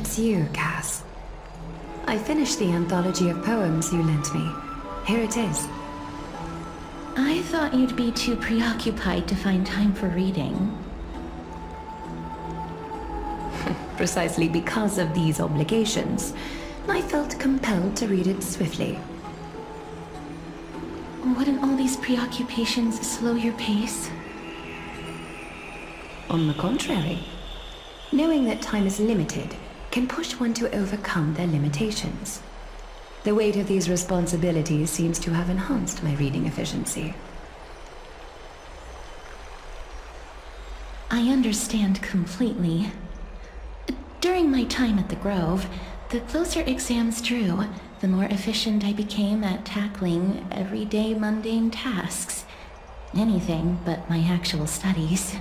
It's you, Cass. I finished the anthology of poems you lent me. Here it is. I thought you'd be too preoccupied to find time for reading. Precisely because of these obligations, I felt compelled to read it swiftly. Wouldn't all these preoccupations slow your pace? On the contrary, knowing that time is limited can push one to overcome their limitations. The weight of these responsibilities seems to have enhanced my reading efficiency. I understand completely. During my time at the Grove, the closer exams drew, the more efficient I became at tackling everyday mundane tasks. Anything but my actual studies.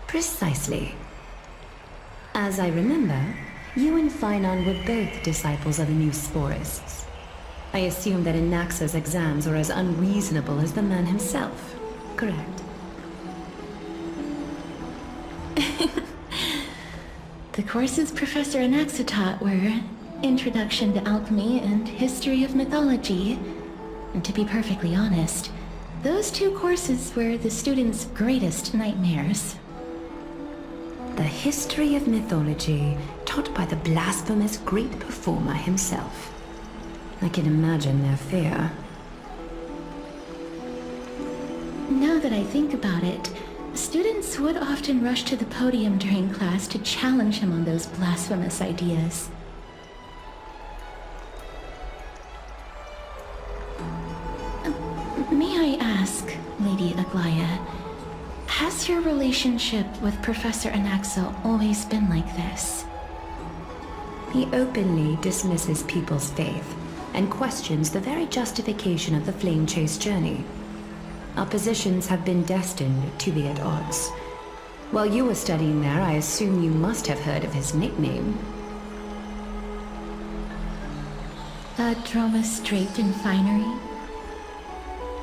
Precisely. As I remember, you and Phainon were both disciples of the new Sporists. I assume that Anaxa's exams are as unreasonable as the man himself, correct? The courses Professor Anaxa taught were Introduction to Alchemy and History of Mythology. And to be perfectly honest, those two courses were the students' greatest nightmares. The history of mythology, taught by the blasphemous great performer himself. I can imagine their fear. Now that I think about it, students would often rush to the podium during class to challenge him on those blasphemous ideas. May I ask, Lady Aglaea, has your relationship with Professor Anaxa always been like this? He openly dismisses people's faith and questions the very justification of the flame chase journey. Our positions have been destined to be at odds. While you were studying there, I assume you must have heard of his nickname. A Dromus draped in finery?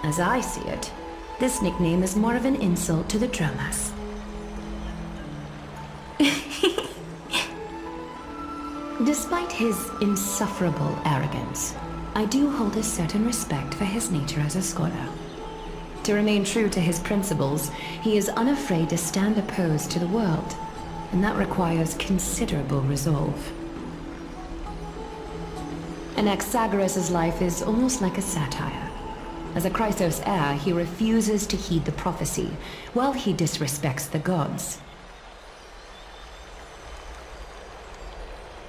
As I see it, this nickname is more of an insult to the Dromas. Despite his insufferable arrogance, I do hold a certain respect for his nature as a scholar. To remain true to his principles, he is unafraid to stand opposed to the world, and that requires considerable resolve. Anaxagoras' life is almost like a satire. As a Chrysos heir, he refuses to heed the prophecy, while he disrespects the gods.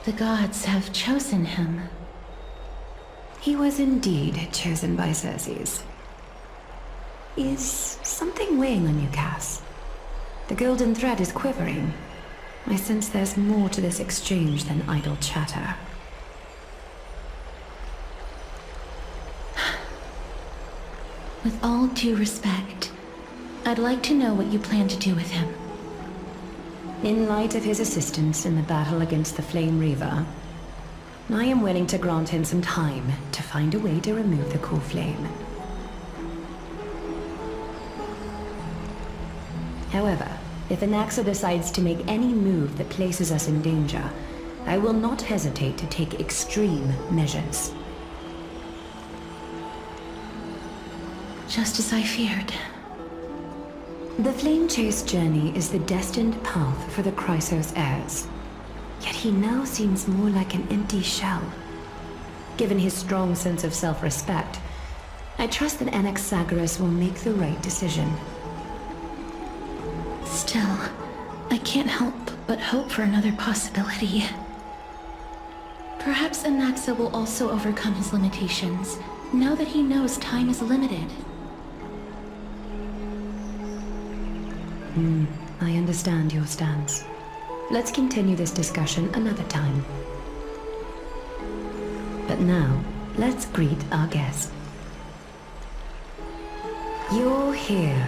The gods have chosen him. He was indeed chosen by Circes. Is something weighing on you, Cass? The golden thread is quivering. I sense there's more to this exchange than idle chatter. With all due respect, I'd like to know what you plan to do with him. In light of his assistance in the battle against the Flame Reaver, I am willing to grant him some time to find a way to remove the core flame. However, if Anaxa decides to make any move that places us in danger, I will not hesitate to take extreme measures. Just as I feared. The flame chase journey is the destined path for the Chrysos heirs. Yet he now seems more like an empty shell. Given his strong sense of self-respect, I trust that Anaxagoras will make the right decision. Still, I can't help but hope for another possibility. Perhaps Anaxa will also overcome his limitations, now that he knows time is limited. I understand your stance. Let's continue this discussion another time. But now, let's greet our guest. You're here.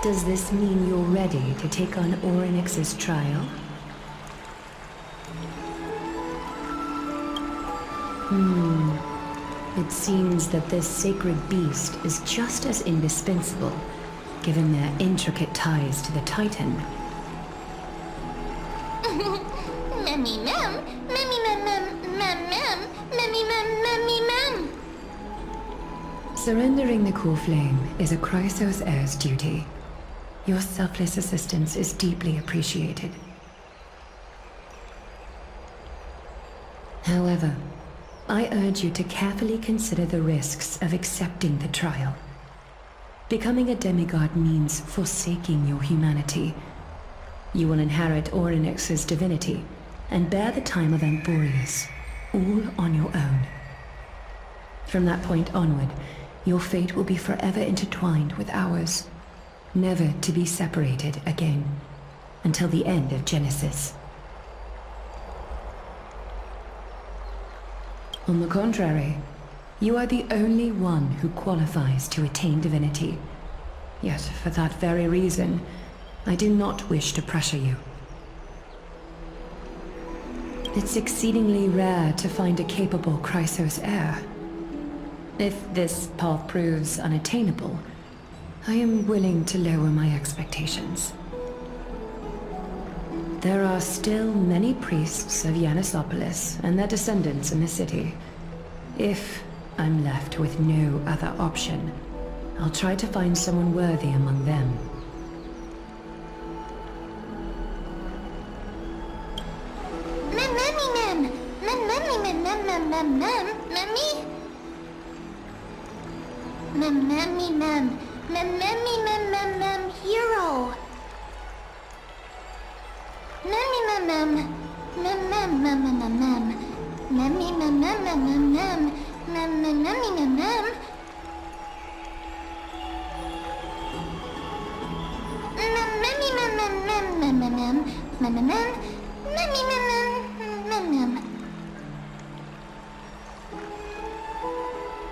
Does this mean you're ready to take on Oronyx's trial? It seems that this sacred beast is just as indispensable, given their intricate ties to the Titan. Surrendering the core flame is a Chrysos Heirs duty. Your selfless assistance is deeply appreciated. However, I urge you to carefully consider the risks of accepting the trial. Becoming a demigod means forsaking your humanity. You will inherit Oronyx's divinity and bear the time of Amphoreus, all on your own. From that point onward, your fate will be forever intertwined with ours, never to be separated again, until the end of Genesis. On the contrary, you are the only one who qualifies to attain divinity. Yet, for that very reason, I do not wish to pressure you. It's exceedingly rare to find a capable Chrysos heir. If this path proves unattainable, I am willing to lower my expectations. There are still many priests of Yanisopolis and their descendants in the city. If I'm left with no other option, I'll try to find someone worthy among them. Hero.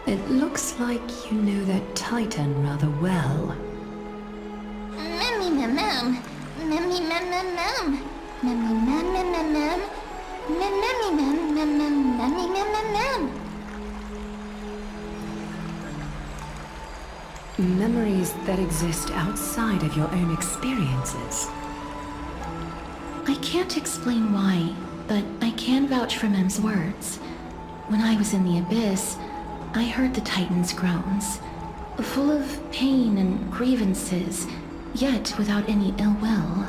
It looks like you know that Titan rather well. Memories that exist outside of your own experiences. I can't explain why, but I can vouch for Mem's words. When I was in the Abyss, I heard the Titan's groans, full of pain and grievances, yet without any ill will.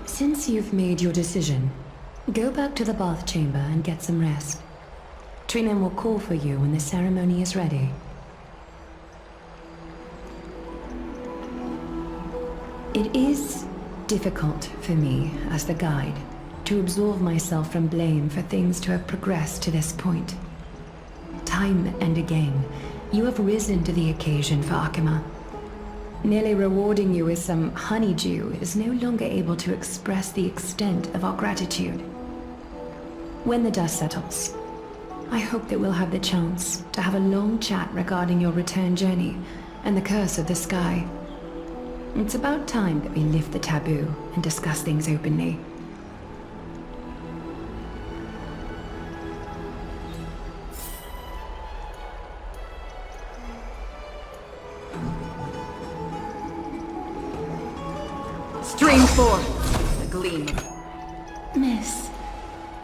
Since you've made your decision, go back to the bath chamber and get some rest. Trinnon will call for you when the ceremony is ready. It is difficult for me, as the guide, to absolve myself from blame for things to have progressed to this point. Time and again, you have risen to the occasion for Okhema. Nearly rewarding you with some honeydew is no longer able to express the extent of our gratitude. When the dust settles, I hope that we'll have the chance to have a long chat regarding your return journey and the curse of the sky. It's about time that we lift the taboo and discuss things openly. Stream forth the gleam. Miss,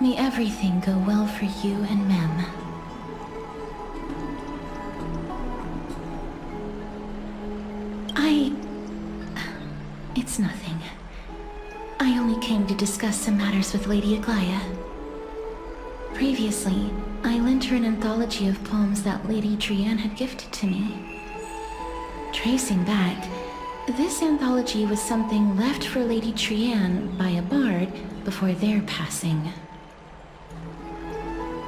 may everything go well for you and Mem. It's nothing. I only came to discuss some matters with Lady Aglaea. Previously, I lent her an anthology of poems that Lady Trinnon had gifted to me. Tracing back, this anthology was something left for Lady Trinnon by a bard before their passing.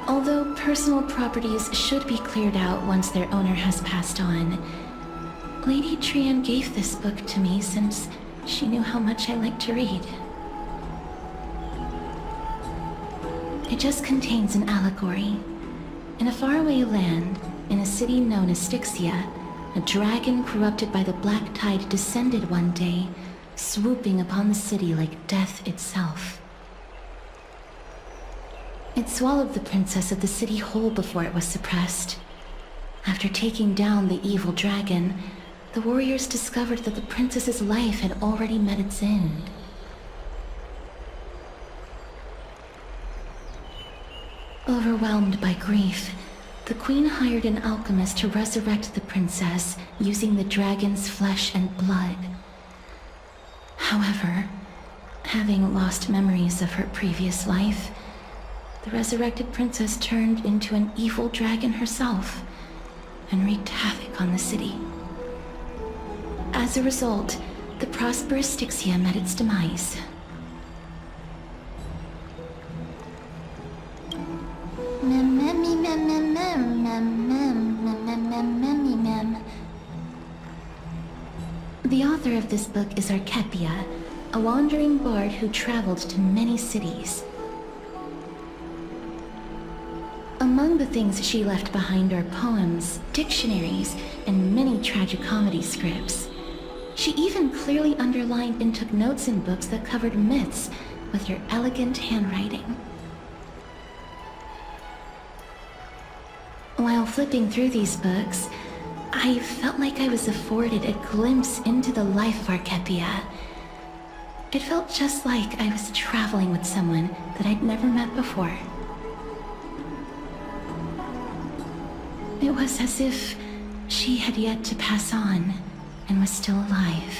Although personal properties should be cleared out once their owner has passed on, Lady Trinnon gave this book to me since she knew how much I liked to read. It just contains an allegory. In a faraway land, in a city known as Styxia, a dragon corrupted by the black tide descended one day, swooping upon the city like death itself. It swallowed the princess of the city whole before it was suppressed. After taking down the evil dragon, the warriors discovered that the princess's life had already met its end. Overwhelmed by grief, the queen hired an alchemist to resurrect the princess using the dragon's flesh and blood. However, having lost memories of her previous life, the resurrected princess turned into an evil dragon herself and wreaked havoc on the city. As a result, the prosperous Styxia met its demise. The author of this book is Archepia, a wandering bard who traveled to many cities. Among the things she left behind are poems, dictionaries, and many tragicomedy scripts. She even clearly underlined and took notes in books that covered myths with her elegant handwriting. While flipping through these books, I felt like I was afforded a glimpse into the life of Archepia. It felt just like I was traveling with someone that I'd never met before. It was as if she had yet to pass on and was still alive.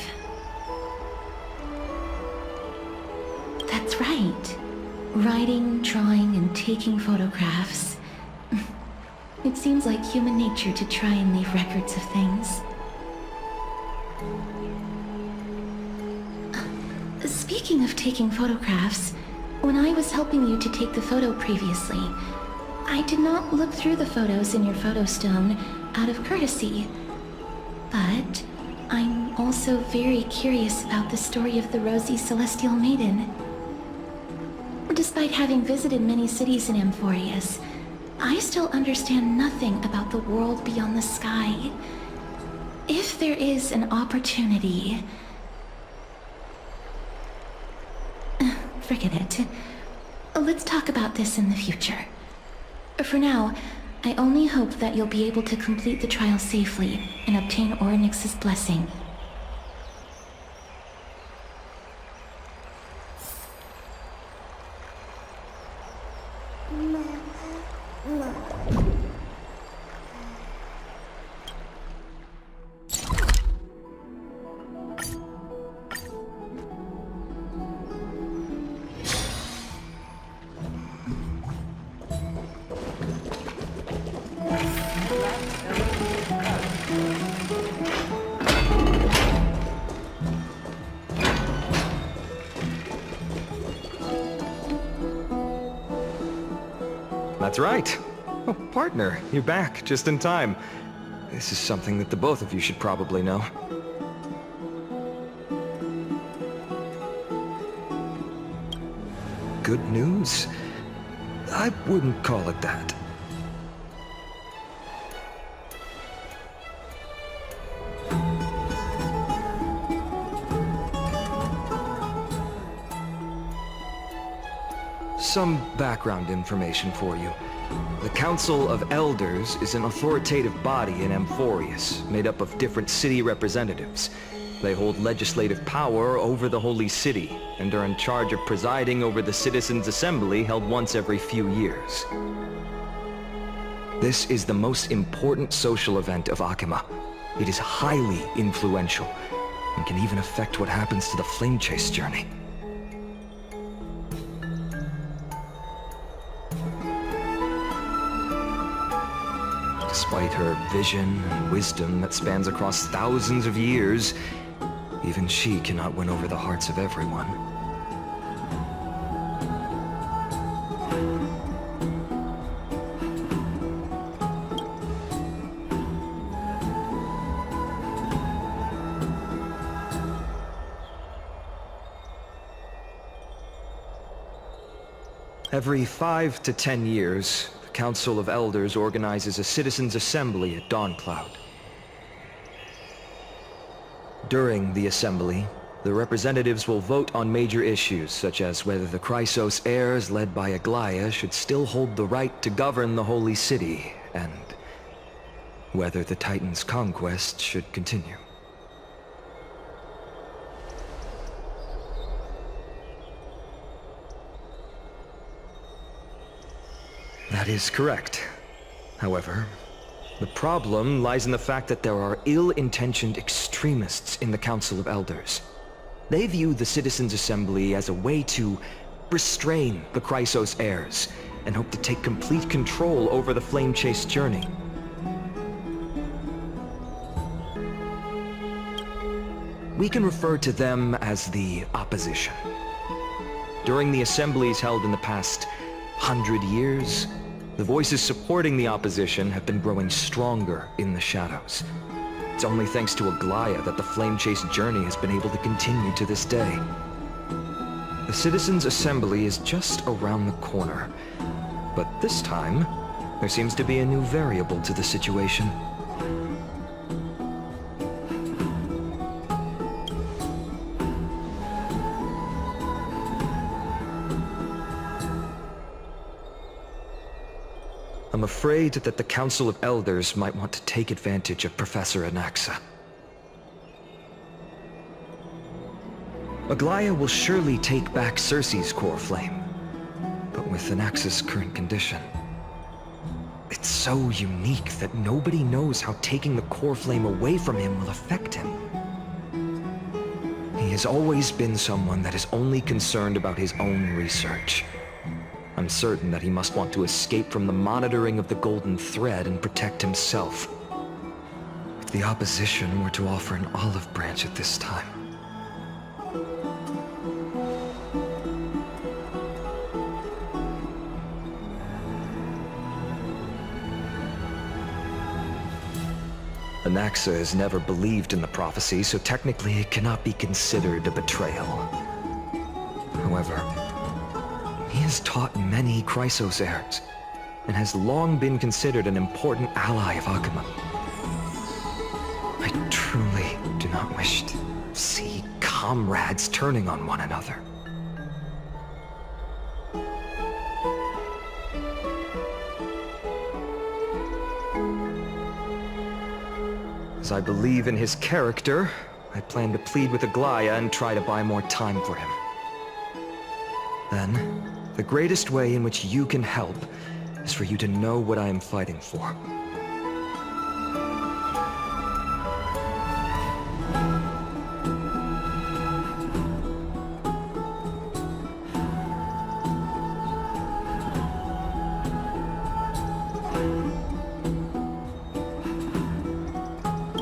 That's right. Writing, drawing, and taking photographs. It seems like human nature to try and leave records of things. Speaking of taking photographs, when I was helping you to take the photo previously, I did not look through the photos in your photo stone out of courtesy. But I'm also very curious about the story of the Rosy Celestial Maiden. Despite having visited many cities in Amphoreus, I still understand nothing about the world beyond the sky. If there is an opportunity... Forget it. Let's talk about this in the future. For now, I only hope that you'll be able to complete the trial safely and obtain Oronyx's blessing. That's right. Oh, partner, you're back just in time. This is something that the both of you should probably know. Good news? I wouldn't call it that. Some background information for you. The Council of Elders is an authoritative body in Amphoreus, made up of different city representatives. They hold legislative power over the Holy City, and are in charge of presiding over the Citizens' Assembly held once every few years. This is the most important social event of Okhema. It is highly influential, and can even affect what happens to the Flame Chase journey. Despite her vision and wisdom that spans across thousands of years, even she cannot win over the hearts of everyone. Every 5 to 10 years, the Council of Elders organizes a Citizens' Assembly at Dawncloud. During the assembly, the representatives will vote on major issues, such as whether the Chrysos Heirs led by Aglaea should still hold the right to govern the Holy City, and whether the Titan's conquest should continue. That is correct. However, the problem lies in the fact that there are ill-intentioned extremists in the Council of Elders. They view the Citizens' Assembly as a way to restrain the Chrysos Heirs and hope to take complete control over the Flame Chase journey. We can refer to them as the Opposition. During the assemblies held in the past 100 years, the voices supporting the Opposition have been growing stronger in the shadows. It's only thanks to Aglaea that the Flame Chase journey has been able to continue to this day. The Citizens' Assembly is just around the corner, but this time, there seems to be a new variable to the situation. I'm afraid that the Council of Elders might want to take advantage of Professor Anaxa. Aglaea will surely take back Circe's core flame, but with Anaxa's current condition, it's so unique that nobody knows how taking the core flame away from him will affect him. He has always been someone that is only concerned about his own research. I'm certain that he must want to escape from the monitoring of the Golden Thread and protect himself. If the Opposition were to offer an olive branch at this time. Anaxa has never believed in the prophecy, so technically it cannot be considered a betrayal. However, he has taught many Chrysos Heirs, and has long been considered an important ally of Okhema. I truly do not wish to see comrades turning on one another. As I believe in his character, I plan to plead with Aglaea and try to buy more time for him. Then, the greatest way in which you can help is for you to know what I am fighting for.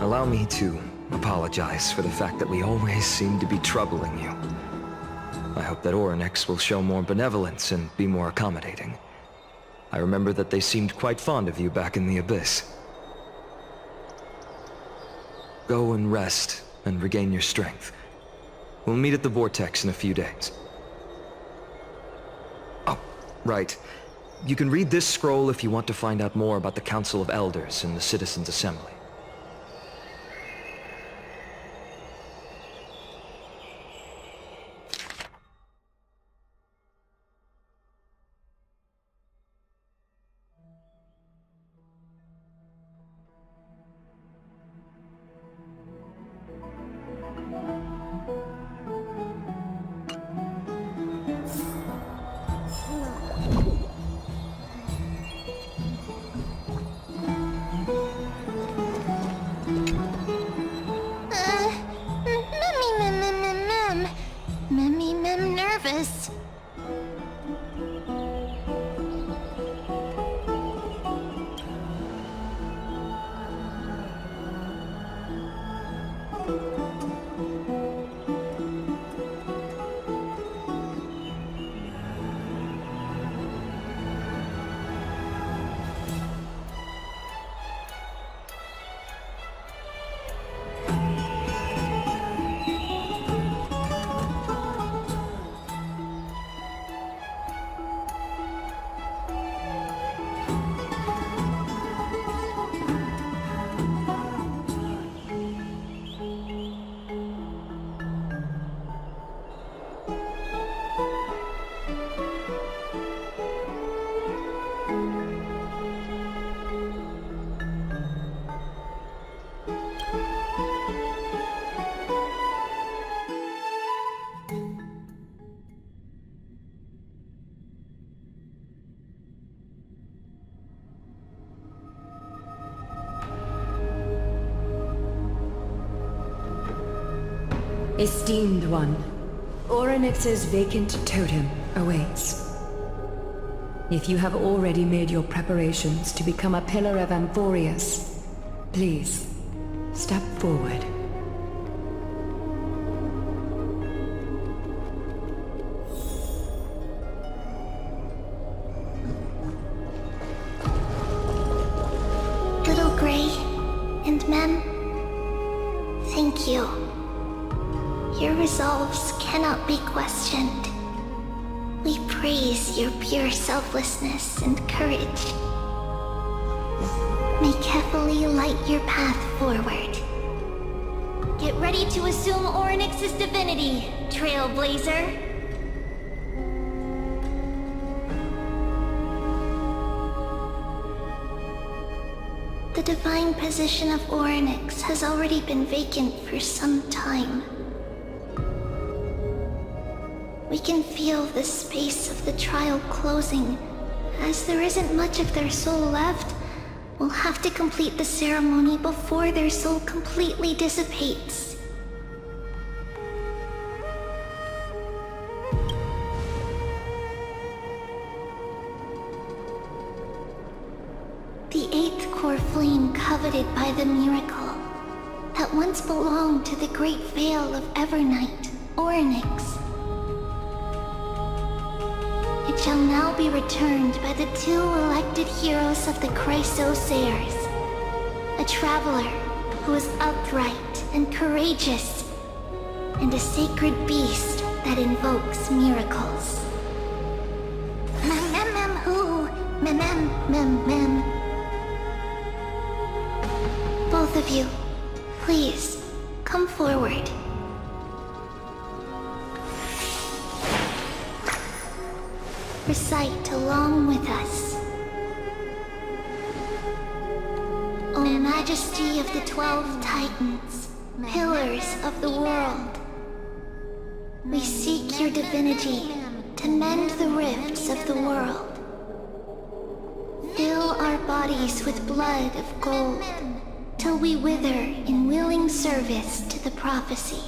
Allow me to apologize for the fact that we always seem to be troubling you. I hope that Oronyx will show more benevolence and be more accommodating. I remember that they seemed quite fond of you back in the Abyss. Go and rest and regain your strength. We'll meet at the Vortex in a few days. Oh, right. You can read this scroll if you want to find out more about the Council of Elders and the Citizens' Assembly. nervous. Esteemed one, Oronyx's vacant totem awaits. If you have already made your preparations to become a pillar of Amphoreus, please, step forward. Little Grey and Mem, thank you. Your resolves cannot be questioned. We praise your pure selflessness and courage. May carefully light your path forward. Get ready to assume Oronyx's divinity, Trailblazer. The divine position of Oronyx has already been vacant for some time. We can feel the space of the trial closing. As there isn't much of their soul left, we'll have to complete the ceremony before their soul completely dissipates. The eighth core flame coveted by the miracle that once belonged to the great Veil of Evernight, Oronyx. It shall now be returned by the two elected heroes of the Chrysos Heirs. A traveler who is upright and courageous, and a sacred beast that invokes miracles. Mem-mem-mem-hoo! Mem-mem-mem-mem. Both of you, please, come forward. Recite along with us. O Majesty of the 12 Titans, pillars of the world, we seek your divinity to mend the rifts of the world. Fill our bodies with blood of gold, till we wither in willing service to the prophecy.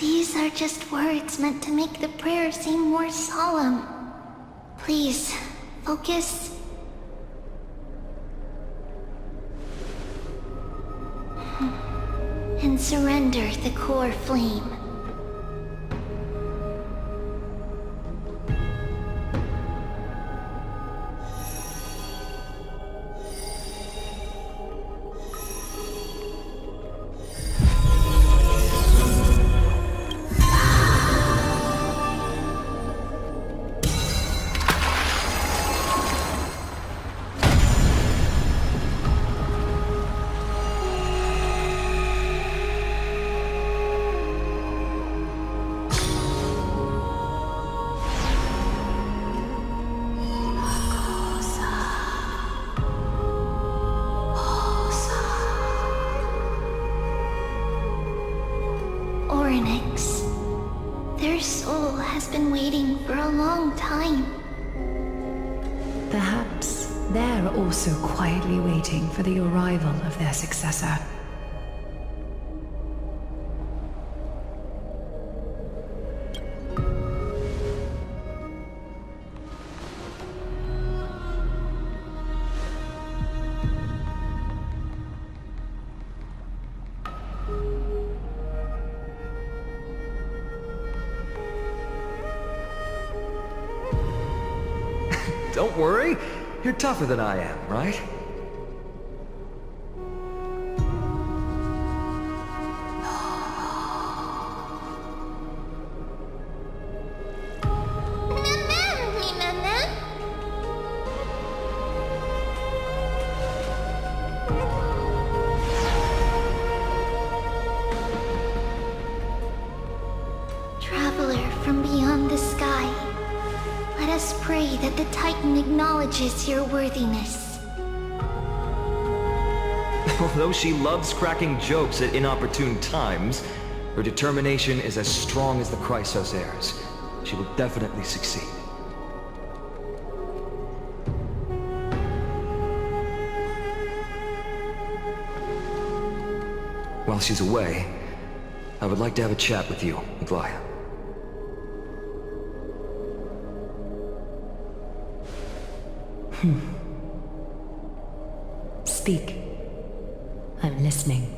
These are just words meant to make the prayer seem more solemn. Please, focus. And surrender the core flame. Oronyx. Their soul has been waiting for a long time. Perhaps they're also quietly waiting for the arrival of their successor. Don't worry, you're tougher than I am, right? Traveler from beyond the sky, let us pray that the Titan acknowledges your worthiness. Although she loves cracking jokes at inopportune times, her determination is as strong as the Chrysos Heirs. She will definitely succeed. While she's away, I would like to have a chat with you, Aglaea. Speak. I'm listening.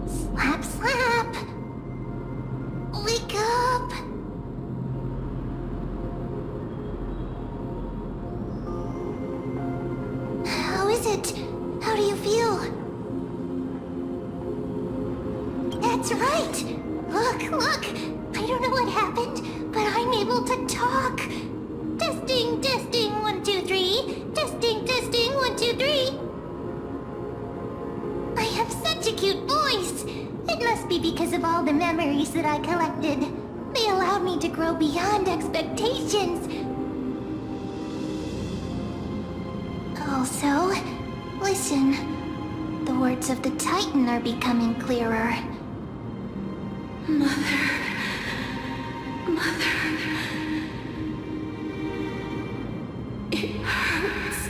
Slap, slap! Wake up! How is it? How do you feel? That's right! Look! I don't know what happened, but I'm able to talk! Testing, 1, 2, 3. Testing, 1, 2, 3. I have such a cute voice! It must be because of all the memories that I collected. They allowed me to grow beyond expectations. Also, listen. The words of the Titan are becoming clearer. Mother. It hurts.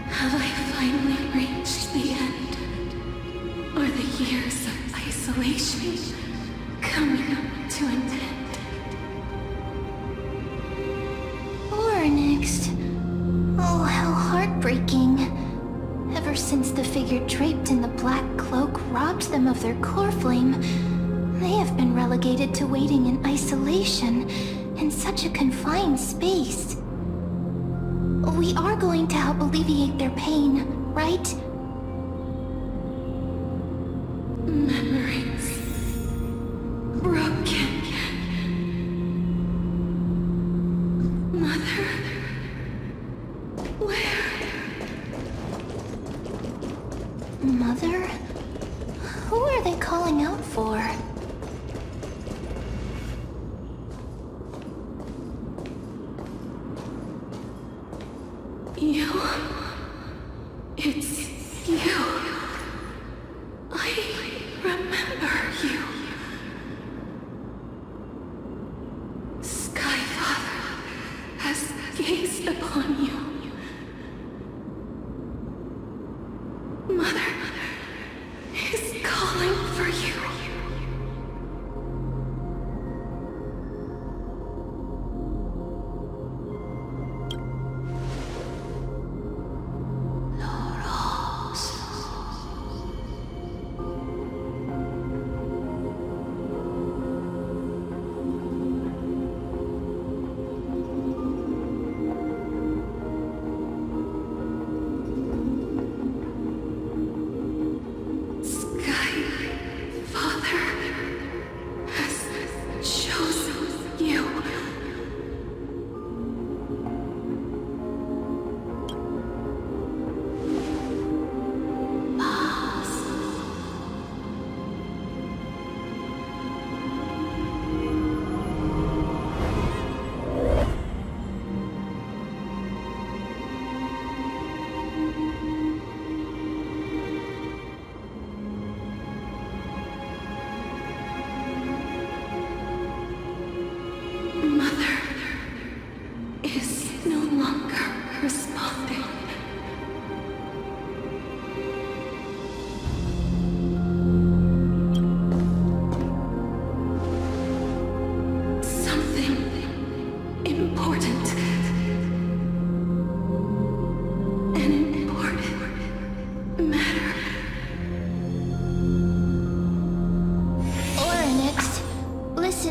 Have I finally reached the end? Or the years of isolation coming to an end? Oronyx. Oh, how heartbreaking. Ever since the figure draped in the black cloak robbed them of their core flame, they have been relegated to waiting in isolation in such a confined space. We are going to help alleviate their pain, right? Memories broken. Mother, where? Mother? Who are they calling out for? You. It's you. I remember you. Skyfather has gazed upon you. Mother is calling for you.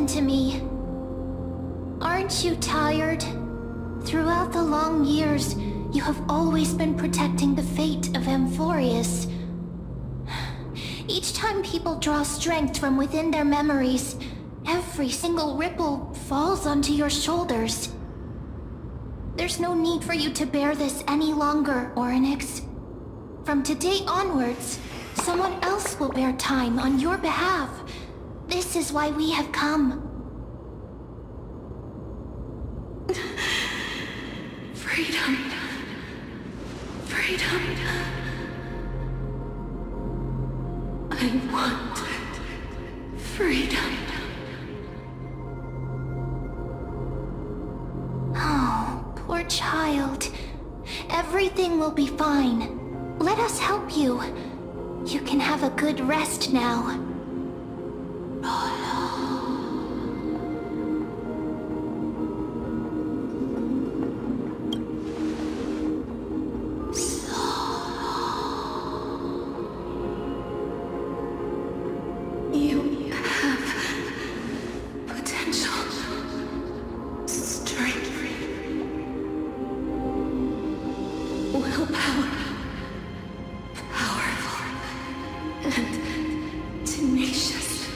To me. Aren't you tired? Throughout the long years, you have always been protecting the fate of Amphoreus. Each time people draw strength from within their memories, every single ripple falls onto your shoulders. There's no need for you to bear this any longer, Oronyx. From today onwards, someone else will bear time on your behalf. This is why we have come. Freedom. Freedom. I want freedom. Oh, poor child. Everything will be fine. Let us help you. You can have a good rest now. You have potential, strength, willpower, powerful, and tenacious.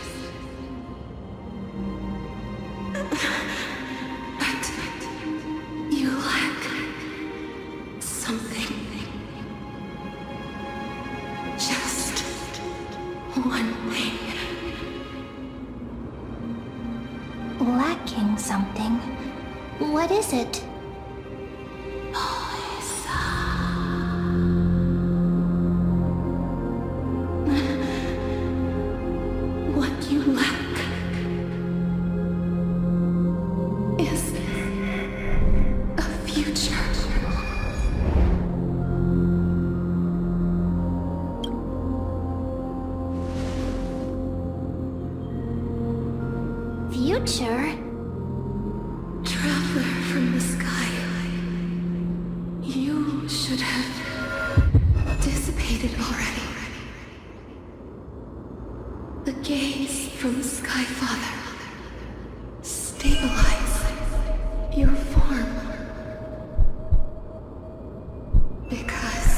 But you lack something. Just one thing. Lacking something. What is it? What you lack is a future. Future? Traveler from the sky. You should have dissipated already. The gaze from the Sky Father. Stabilize your form. Because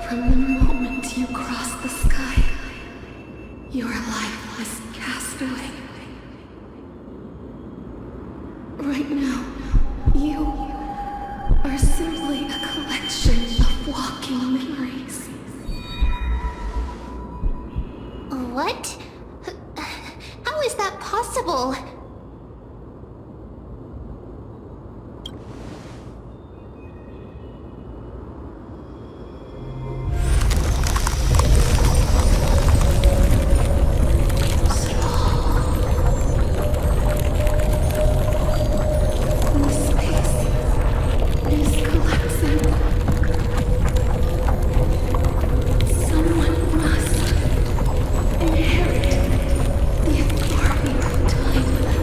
from the moment you cross the sky, your life was cast away. Right now, you are simply a collection of walking memories. What? How is that possible? The space is collapsing. Someone must inherit the authority of time.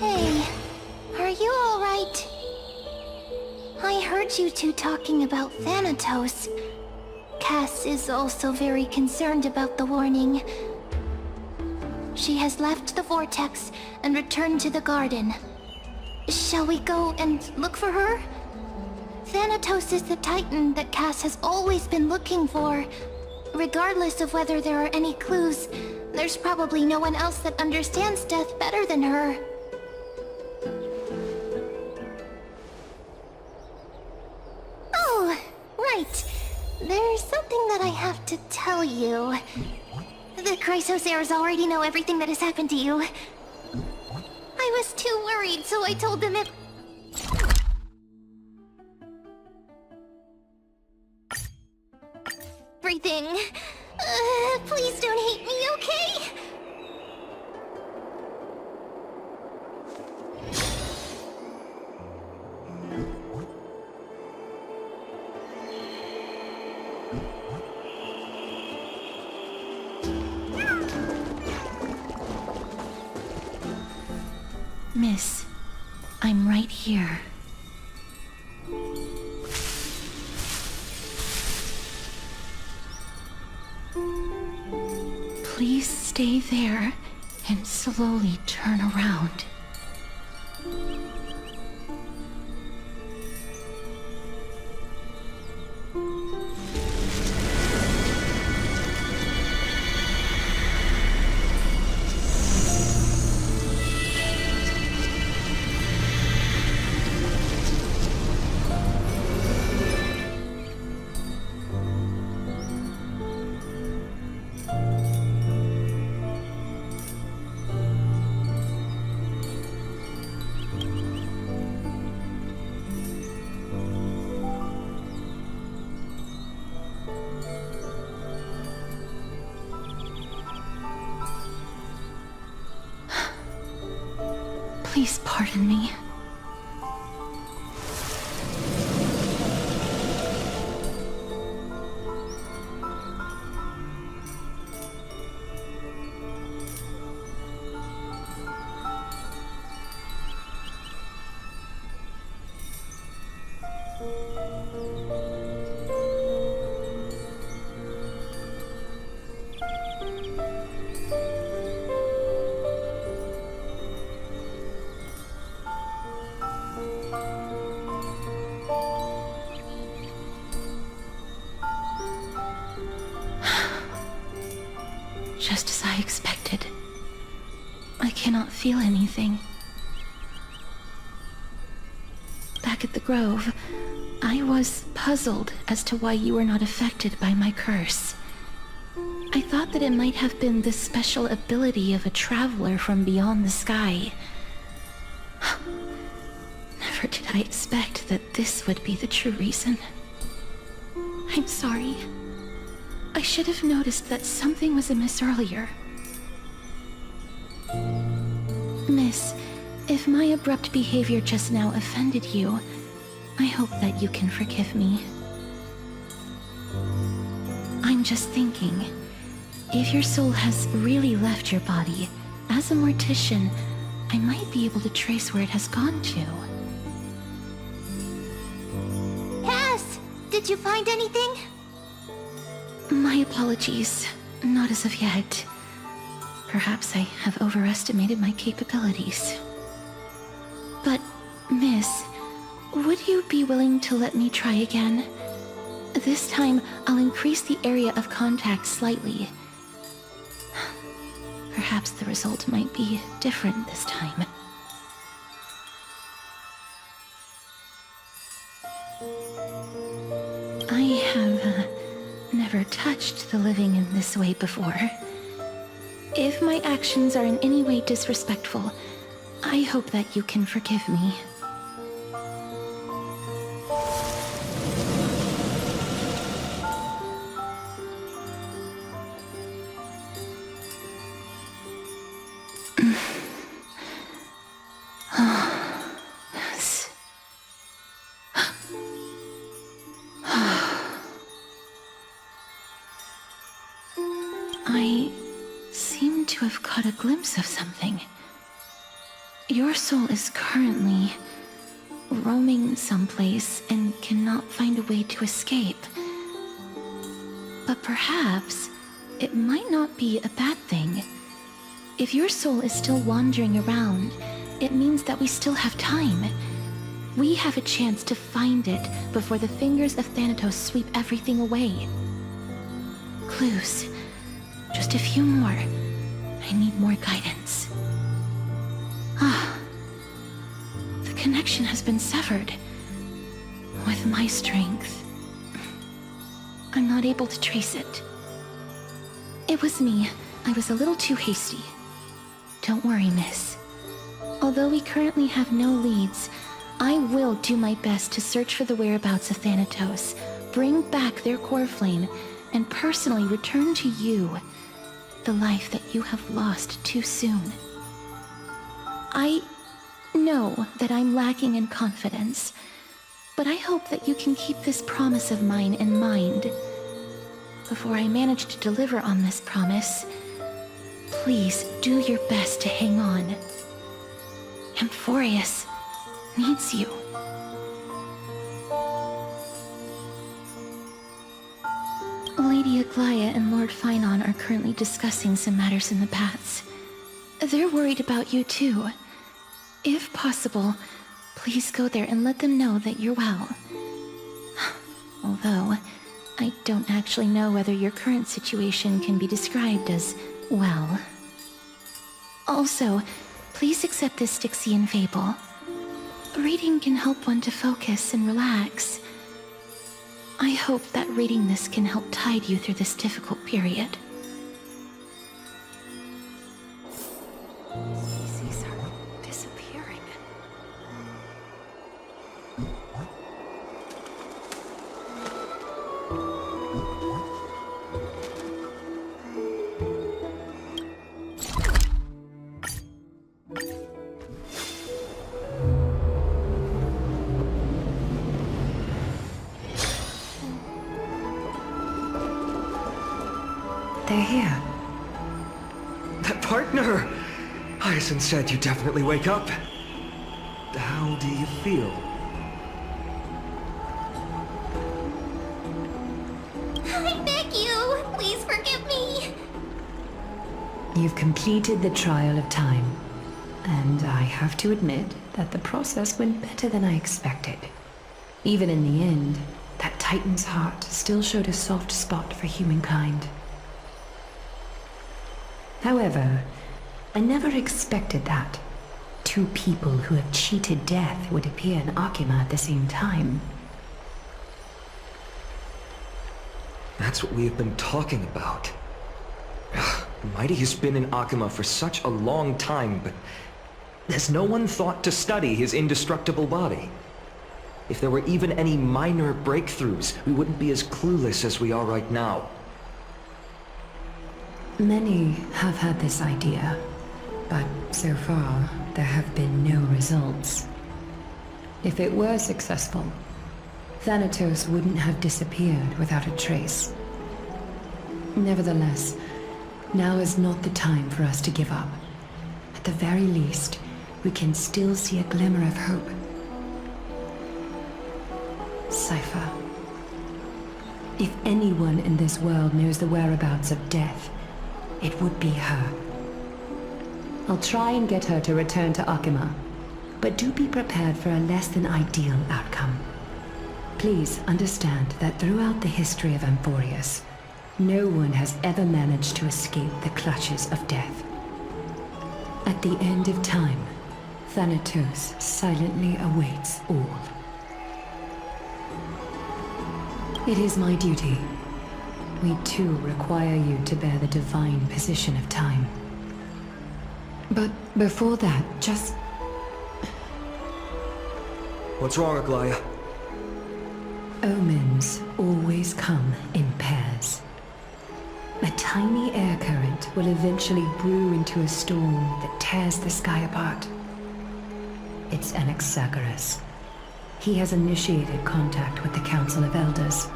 Hey, are you alright? I heard you two talking about Thanatos. Cass is also very concerned about the warning. She has left the vortex and returned to the garden. Shall we go and look for her? Thanatos is the Titan that Cass has always been looking for. Regardless of whether there are any clues, there's probably no one else that understands death better than her. Oh, right. There's something that I have to tell you. The Chrysos Heirs already know everything that has happened to you. I was too worried, so I told them everything. Please don't hate me, okay? Miss, I'm right here. Please stay there and slowly turn around. Please pardon me. Just as I expected. I cannot feel anything. Back at the Grove, I was puzzled as to why you were not affected by my curse. I thought that it might have been the special ability of a traveler from beyond the sky. Never did I expect that this would be the true reason. I'm sorry. I should have noticed that something was amiss earlier. Miss, if my abrupt behavior just now offended you, I hope that you can forgive me. I'm just thinking, if your soul has really left your body, as a mortician, I might be able to trace where it has gone to. Cass! Did you find anything? My apologies. Not as of yet. Perhaps I have overestimated my capabilities. But, Miss, Would you be willing to let me try again? This time, I'll increase the area of contact slightly. Perhaps the result might be different this time. I have never touched the living in this way before. If my actions are in any way disrespectful, I hope that you can forgive me. I seem to have caught a glimpse of something. Your soul is currently roaming someplace and cannot find a way to escape. But perhaps it might not be a bad thing. If your soul is still wandering around, it means that we still have time. We have a chance to find it before the fingers of Thanatos sweep everything away. Clues. Just a few more. I need more guidance. The connection has been severed. With my strength, I'm not able to trace it. It was me. I was a little too hasty. Don't worry, miss. Although we currently have no leads, I will do my best to search for the whereabouts of Thanatos, bring back their core flame, and personally return to you the life that you have lost too soon. I know that I'm lacking in confidence, but I hope that you can keep this promise of mine in mind. Before I manage to deliver on this promise, please do your best to hang on. Amphoreus needs you. Lady Aglaea and Lord Finon are currently discussing some matters in the paths. They're worried about you too. If possible, please go there and let them know that you're well. Although, I don't actually know whether your current situation can be described as well. Also, please accept this Styxian fable. Reading can help one to focus and relax. I hope that reading this can help tide you through this difficult period. Species are disappearing. They're here. That partner! Hyacinth said you'd definitely wake up. How do you feel? I beg you, please forgive me. You've completed the trial of time, and I have to admit that the process went better than I expected. Even in the end, that Titan's heart still showed a soft spot for humankind. However, I never expected that two people who have cheated death would appear in Okhema at the same time. That's what we have been talking about. Mighty has been in Okhema for such a long time, but has no one thought to study his indestructible body? If there were even any minor breakthroughs, we wouldn't be as clueless as we are right now. Many have had this idea, but so far there have been no results. If it were successful, Thanatos wouldn't have disappeared without a trace. Nevertheless, now is not the time for us to give up. At the very least, we can still see a glimmer of hope. Cypher. If anyone in this world knows the whereabouts of death, it would be her. I'll try and get her to return to Okhema. but do be prepared for a less than ideal outcome. Please understand that throughout the history of Amphoreus, no one has ever managed to escape the clutches of death. At the end of time, Thanatos silently awaits all. It is my duty. We too require you to bear the divine position of time. But before that, just... What's wrong, Aglaea? Omens always come in pairs. A tiny air current will eventually brew into a storm that tears the sky apart. It's Anaxagoras. He has initiated contact with the Council of Elders.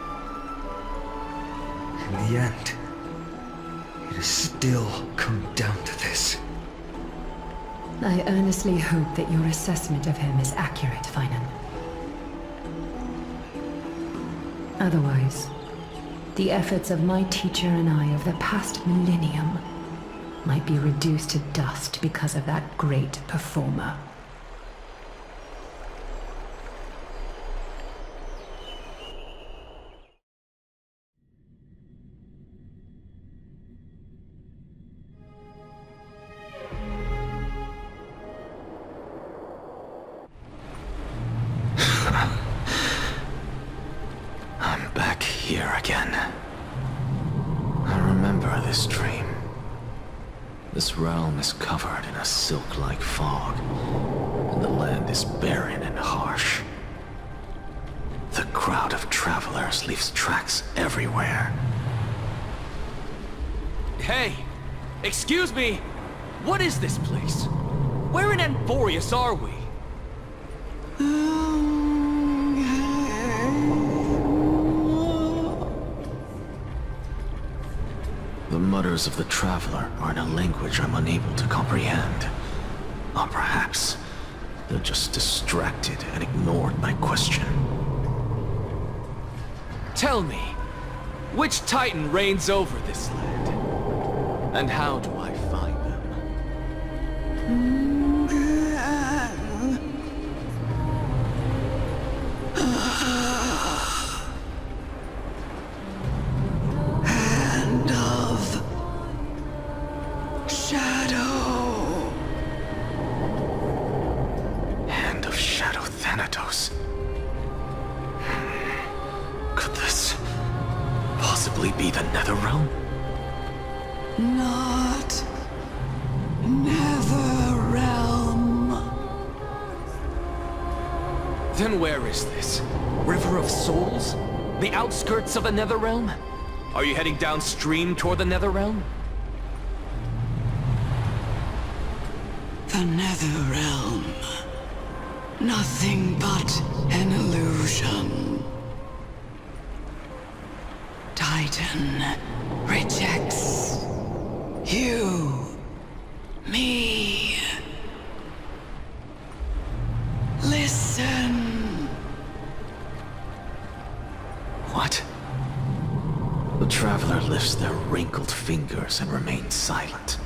In the end, it has still come down to this. I earnestly hope that your assessment of him is accurate, Finan. Otherwise, the efforts of my teacher and I of the past millennium might be reduced to dust because of that great performer. Here again. I remember this dream. This realm is covered in a silk-like fog, and the land is barren and harsh. The crowd of travelers leaves tracks everywhere. Hey! Excuse me! What is this place? Where in Amphoreus are we? The mutters of the traveler are in a language I'm unable to comprehend. Or perhaps they're just distracted and ignored my question. Tell me, which Titan reigns over this land? And how do I find them? Hand of Shadow. Hand of Shadow Thanatos. Could this possibly be the Netherrealm? Not Netherrealm. Then where is this? River of Souls? The outskirts of the Netherrealm? Are you heading downstream toward the Netherrealm? The Netherrealm. Nothing but an illusion. Titan rejects you, me. Listen. What? The traveler lifts their wrinkled fingers and remains silent.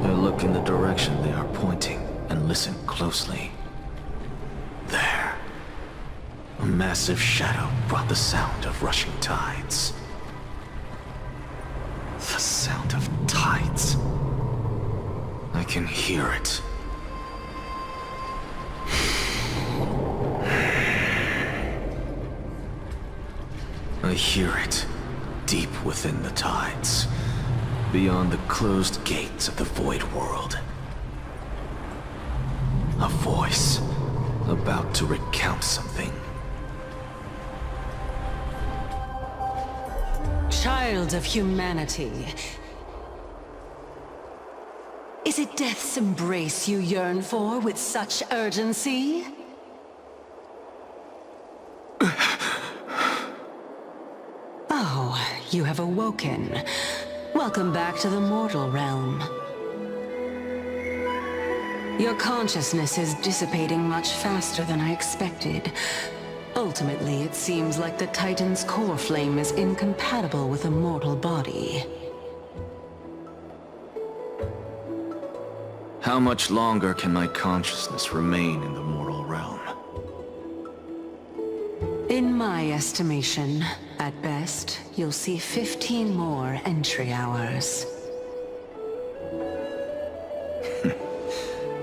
I look in the direction they are pointing and listen closely. There. A massive shadow brought the sound of rushing tides. The sound of tides. I can hear it. I hear it, deep within the tides, beyond the closed gates of the Void World. A voice, about to recount something. Child of humanity. Is it death's embrace you yearn for with such urgency? Oh, you have awoken. Welcome back to the mortal realm. Your consciousness is dissipating much faster than I expected. Ultimately, it seems like the Titan's core flame is incompatible with a mortal body. How much longer can my consciousness remain in the mortal realm? In my estimation, at best, you'll see 15 more entry hours.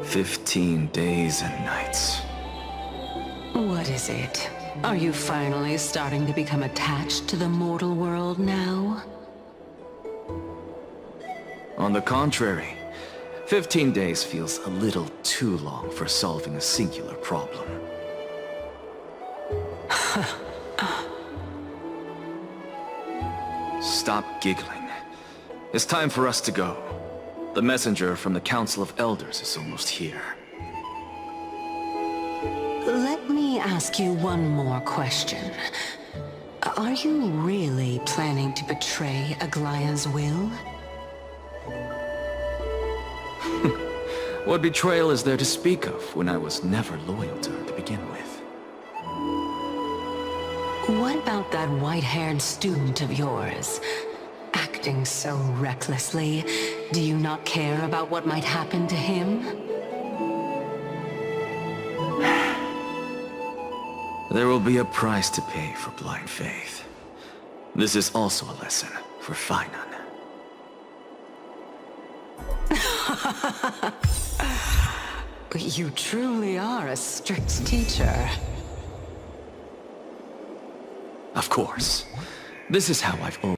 15 days and nights. What is it? Are you finally starting to become attached to the mortal world now? On the contrary, 15 days feels a little too long for solving a singular problem. Stop giggling. It's time for us to go. The messenger from the Council of Elders is almost here. Let me ask you one more question. Are you really planning to betray Aglaea's will? What betrayal is there to speak of when I was never loyal to her to begin with? What about that white-haired student of yours? Acting so recklessly, do you not care about what might happen to him? There will be a price to pay for blind faith. This is also a lesson for Finan. You truly are a strict teacher. Of course. This is how I've always